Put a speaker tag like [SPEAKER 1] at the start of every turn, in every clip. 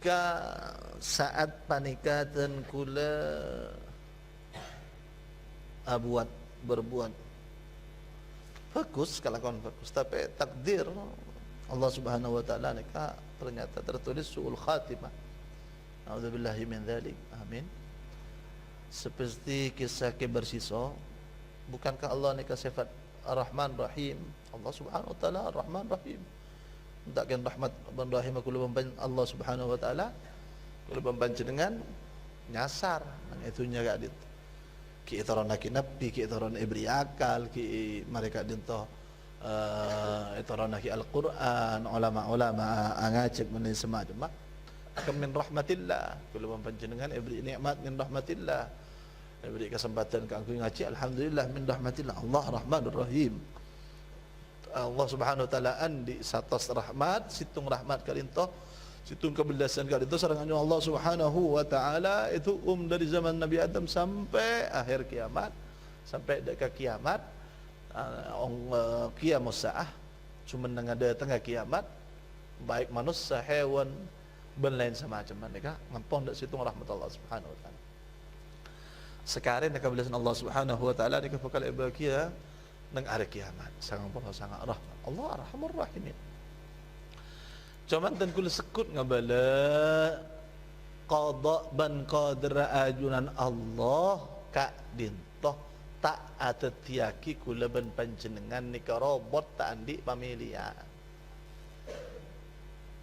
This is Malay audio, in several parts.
[SPEAKER 1] ketika saat panikatan kula buat berbuat bagus, kelakuan bagus, tapi takdir Allah Subhanahu wa taala nikah ternyata tertulis suul khatimah. Nauzubillahi min dzalik. Amin. Seperti kisah Kebersiso, bukankah Allah nikah sifat Ar-Rahman Rahim? Allah Subhanahu wa taala Ar-Rahman Rahim. Takkan rahmat dan rahim kula pemban Allah Subhanahu wa taala kula pemban jenengan nyasar nang itunya gak dit. Ki itarana ki nabi, ki itarana ibri akal, ki mereka dinto itarana ki Al-Qur'an, ulama-ulama ngajak men semacam akan min rahmatillah kula pemban jenengan ibri nikmat min rahmatillah. Ibri kesempatan kanggo ngaji alhamdulillah min rahmatillah. Allah Rahmanur Rahim. Allah Subhanahu wa taala andi satos rahmat, situng rahmat kalinto, situng kebelasan kalinto sarangan Allah Subhanahu wa taala itu dari zaman Nabi Adam sampai akhir kiamat, sampai dekat kiamat, kiamat saah, cuma ada tengah kiamat, baik manusia, hewan, dan lain semacam mereka ngampun dak situng rahmat Allah Subhanahu wa taala. Sekarang dekat kebelasan Allah Subhanahu wa taala dekat bakal ibakia nang hari kiamat sangat rahmat Allah Arhamur Rahimin. Cuman tan kula sekut ngabala qada ban qadra ajunan Allah ka dintoh tak atetiaki kula ban panjenengan nika robot tak andi pamilian.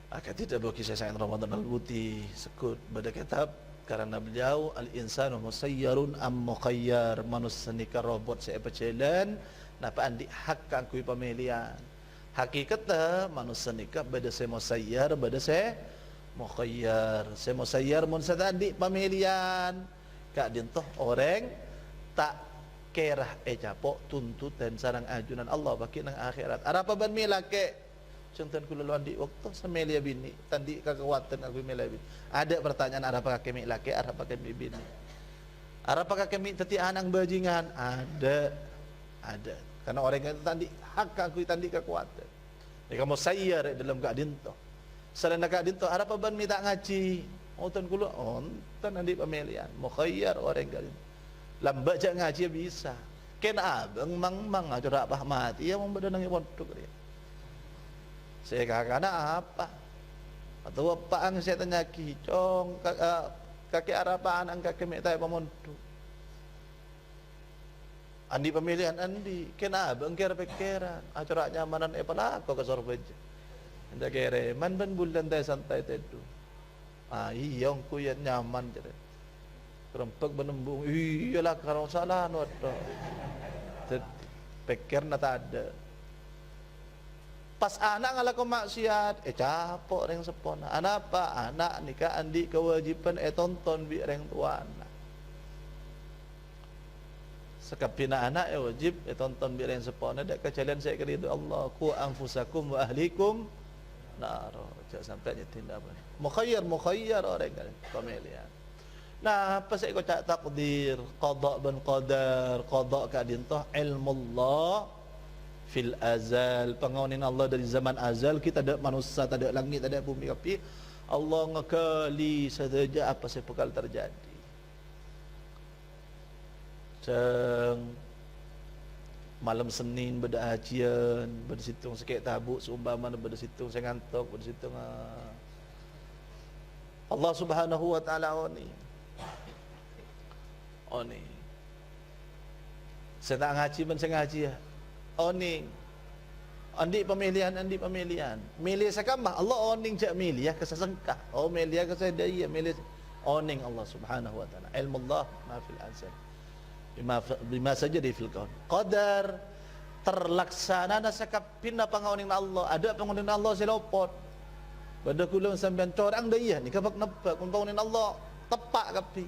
[SPEAKER 1] Akan tidak bagi saya sayang Ramadan Al-Buti sekut pada kitab karena beliau al-insanu musayyarun am mukhayyar, manusia nika robot saya berjalan napa andi hak kangkui pemilihan. Hakikatnya manusia nikah beda saya musayyar, beda saya mukhayyar. Saya musayyar mun saya tadi pemilihan kak dintoh orang tak kerah capok tuntut dan sarang ajunan Allah baki nang akhirat. Arapa ban milake contoh kula luandi waktu semelia bini tandi kekuatan aku melia bini. Ada pertanyaan arapa kami laki, arapa kami bini. Arapa kami teti anang bajingan? Ada. Karena orang yang tandi hak aku tandi kekuatan. Jika mau sayyar dalam keadaan to. Selain keadaan to, ada apa ban minta ngaji? Ontan kula, ontan andi pemilihan. Mukhayyar orang kali. Lambat jak ngaji bisa. Kena abang mang aja apa mati ya membeda nang pondok dia. Saya kakana apa? Atau apa ang saya tanya kicong kaki arapaan ang kaki minta pemondok. Andi pemilihan andi, kena abang kira pikiran, acara nyamanan pala aku ke sorbeja. Anda kira man ban bulan tay santai tedu. Iyong kuyan nyaman jadi. Kerempek benembung, iyalah kalau salah noto. Pikir nata ada. Pas anak ngalaku maksiat, capok reng sepona. Anak apa? Anak nikah andi kewajiban tonton bi reng tua anak. Sekapina anak wajib tonton biar yang sepona dak kecalian saya kira itu Allah ku anfusakum wa ahlikum nar. Jangan sampai nyetindak apa. Mukhayyar orang kan pemilihan. Nah, apa saya kocak takdir, qada ban qadar, qada ka dintoh ilmullah fil azal, pengawanan Allah dari zaman azal, kita ada manusia, tak ada langit, tak ada bumi, tapi Allah ngekali saja apa yang bakal terjadi. Ceng malam Senin beda hajian, beda situng sekek tabuk seumpama beda situng saya ngantuk, beda situng Allah Subhanahu wa taala oni saya tak ngaji ben saya ngaji ya oni andi pemilihan milih sakamah Allah oning jak milih ya kesasengkah milih ya kesadaya milih oning Allah Subhanahu wa taala ilmu Allah ma fil azal bima saja di fil kaun qadar terlaksana nasakapina pangaoning Allah ada pangaoning Allah selopot pada kula sampean corang daya ni kabak nebak pangaoning Allah tepak kapi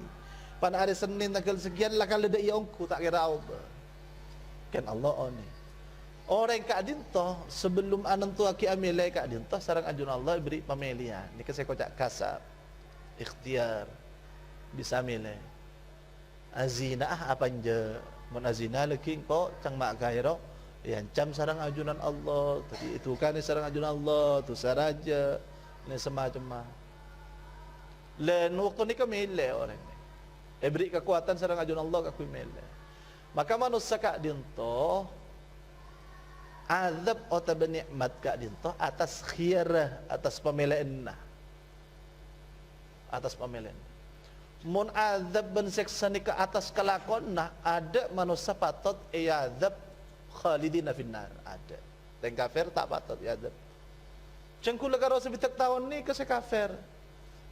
[SPEAKER 1] pada hari Senin tanggal sekian lah kalau daya ongku tak kira apa kan Allah oni orang kak dintoh sebelum anentu aki amilai kak dintoh sarang ajun Allah beri pemilihan ni saya kocak kasar ikhtiar bisa milih azina apa je mun azina lagi kok cang mak gairo yang cam sarang ajunan Allah tadi itu kan sarang ajunan Allah tu saraja ni semacam Lain waktu ni kami milih orang ni. Beri kekuatan sareng ajun Allah aku milih. Maka manusia kak dinto azab atau nikmat kak dinto atas khiyarah, atas pemilihan. Atas pemilihan. Mun azab ben seksa ni ke atas kelakon nah ada manusia patut azab khalidina finnar ada. Dan kafir tak patut azab. Cengkula karo sebitak tahun ni ke kafir.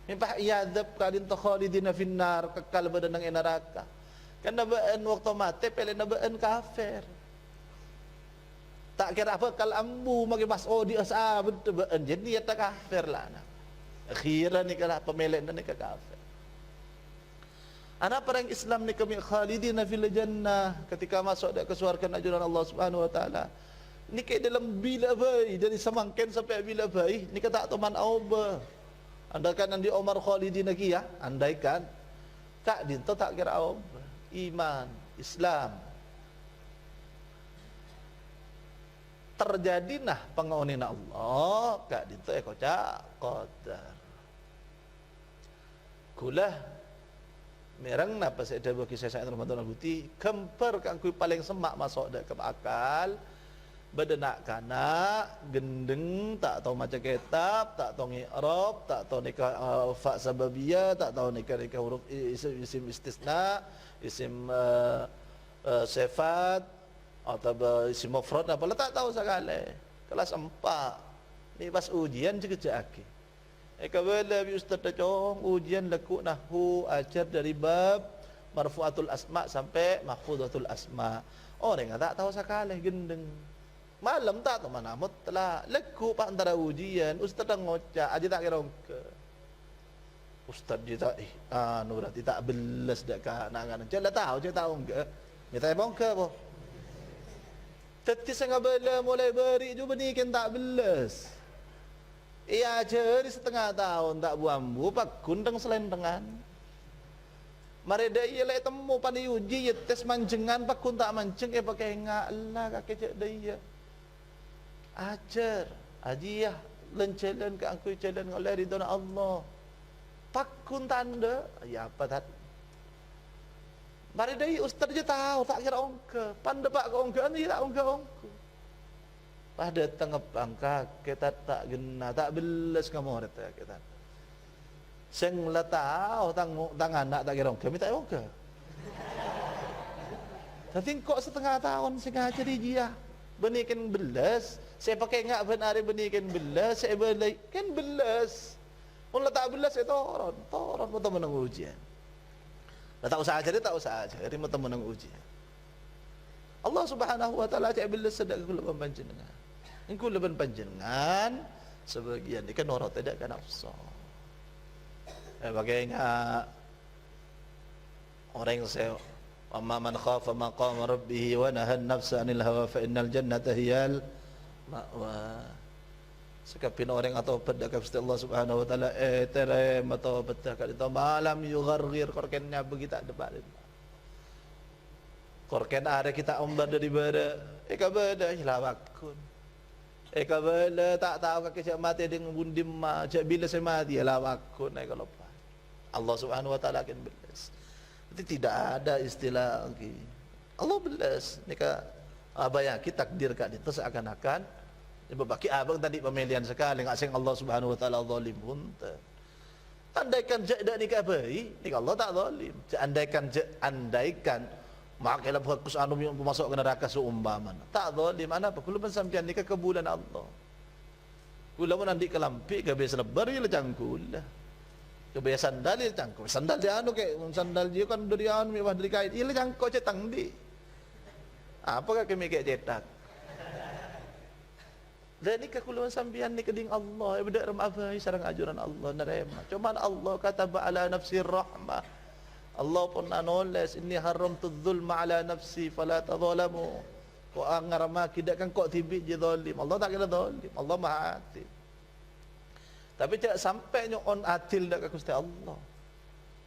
[SPEAKER 1] Impah azab kadin to khalidina finnar kekal badan nang neraka. Kan nabaan waktu mati pele nabaan kafir. Tak kira apa kal ambu magi mas'udi asa betul jadi ya tak kafir lah. Akhiran ni kala pemilih ni ke kafir. Anak orang Islam ni kami khalidina fil jannah ketika masuk ke surga ajuran Allah Subhanahu wa taala. Ni ke dalam bila bayi dari semangken sampai bila bayi ni kata teman auba. Andaikan andi Umar khalidina ki ya, andaikan kak dinto tak kira auba. Iman, Islam. Terjadi nah pengaunina Allah kak dinto kocak qadar. Kulah merang napa saya dah kisah saya Ramadan al-Buti kempar kan kui paling semak masuk dak ke akal bedenak kana gendeng tak tahu macam kitab tak tahu i'rab tak tahu nikah fa sababiyah tak tahu nikah huruf isim istisna isim sifat atau isim mufrad apa tak tahu sekali kelas 4 ni pas ujian sekejap kabala bi ustaz tacong ujian lekuk nahwu ajar dari bab marfu'atul asma sampai mahfudzatul asma. Orang tak tahu sekali gendeng. Malam tak tahu mana mut telah lekuk pak antara ujian ustaz dah ngocak aja tak kira ke. Ustaz dia tak anu berarti tak belas dak ka nak jangan tahu je tahu ke. Minta bong ke apa? Teti sangat bela mulai beri juga ni kan tak belas. Ia ceri setengah tahun tak buambu pak kundang selendengan. Mari dia le temu pani uji ya tes manjengan pak kun tak manceng pakai ngak lah kaki cek dia. Ajar ajiah lencelen ke aku celen oleh ridho Allah. Pak kun tanda ya apa tat. Mari dia ustaz je tahu tak kira ongke. Pande pak ke ongke ni tak ongke. Pada tengah bangka kita tak gena tak belas kamu rata kita. Seng la tahu tang anak tak kira kami tak ke. Tapi kok setengah tahun sing ajar dia benikan belas, saya pakai ngak benar benikan belas, saya beli kan belas. Mun tak belas itu toron mau menang ujian. Tak usah ajar tak usah ajar, mau menang ujian. Allah Subhanahu wa taala cak belas sedak kula panjenengan. Engkau leban panjenengan sebagian ikan orang tidak kan nafsu. Bagaimana orang yang saya amma man khafa maqama rabbih wa nahan nafsa 'anil hawa fa innal jannata hiyal ma'wa. Sekapin orang atau pedak kepada Allah Subhanahu wa taala tere atau pedak itu malam yughargir korkennya begitu depan. Korken ada kita umbar daripada kabada hilawakun. Kabala tak tahu kaki cak mati dengan bundim ma cak bila saya mati ialah aku naik kalau apa. Allah Subhanahu wa taala akan belas. Jadi tidak ada istilah lagi. Allah belas. Nika apa yang kita takdirkan itu seakan-akan bagi abang tadi pemilihan sekali ngasing Allah Subhanahu wa taala zalim pun. Andaikan jak dak nikah bayi, nika Allah tak zalim. Andaikan maka dalam fokus anu masuk ke neraka seumpama. Tak zalim mana apa? Kulo sampean ni ke kebulan Allah. Kulo mun andi kelampi ke biasa lebar ya cangkul. Ke biasa sandal ya cangkul. Sandal dia anu ke sandal dia kan dari anu mewah dari kain. Iya cangkul cetang di. Apa kami kayak cetak? Dan ni ke kulo sampean ni keding Allah. Ibadat ramabai sareng ajuran Allah nerema. Cuman Allah kata ala nafsi rahmah. Allah pun nulis inni haramtu dzulma ala nafsi fala tadzalamu. Kau angarama tidak kan kok tibi je zalim. Allah tak kira zalim. Allah Maha Adil. Tapi tidak sampai on adil dak ka Gusti Allah.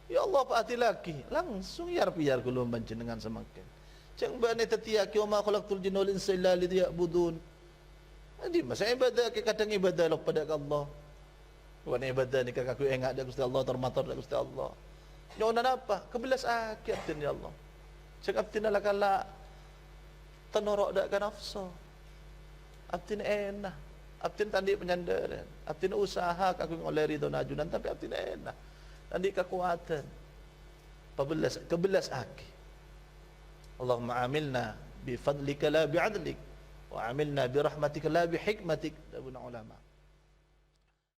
[SPEAKER 1] Ya Allah apa adil lagi? Langsung yar piar kulo panjenengan semakin. Ceng bane tetiaki wa ma khalaqtul jinna wal insa illa liya'budun. Jadi masa ibadah ke kadang ibadah lo pada Allah. Wan ibadah ni kakak aku ingat dia Gusti Allah termator dak Gusti Allah. Nyo apa? Kebelas akid tin ya Allah. Cak abtin ala kala tenorok dak kan nafsu. Abtin enak. Abtin tandi penyandaran. Abtin usaha kakak ngoleri do najunan tapi abtin enak. Tandi kekuatan. Kebelas akid. Allahumma amilna bi fadlika la bi adlik wa amilna bi rahmatika la bi hikmatik. Dabuna ulama.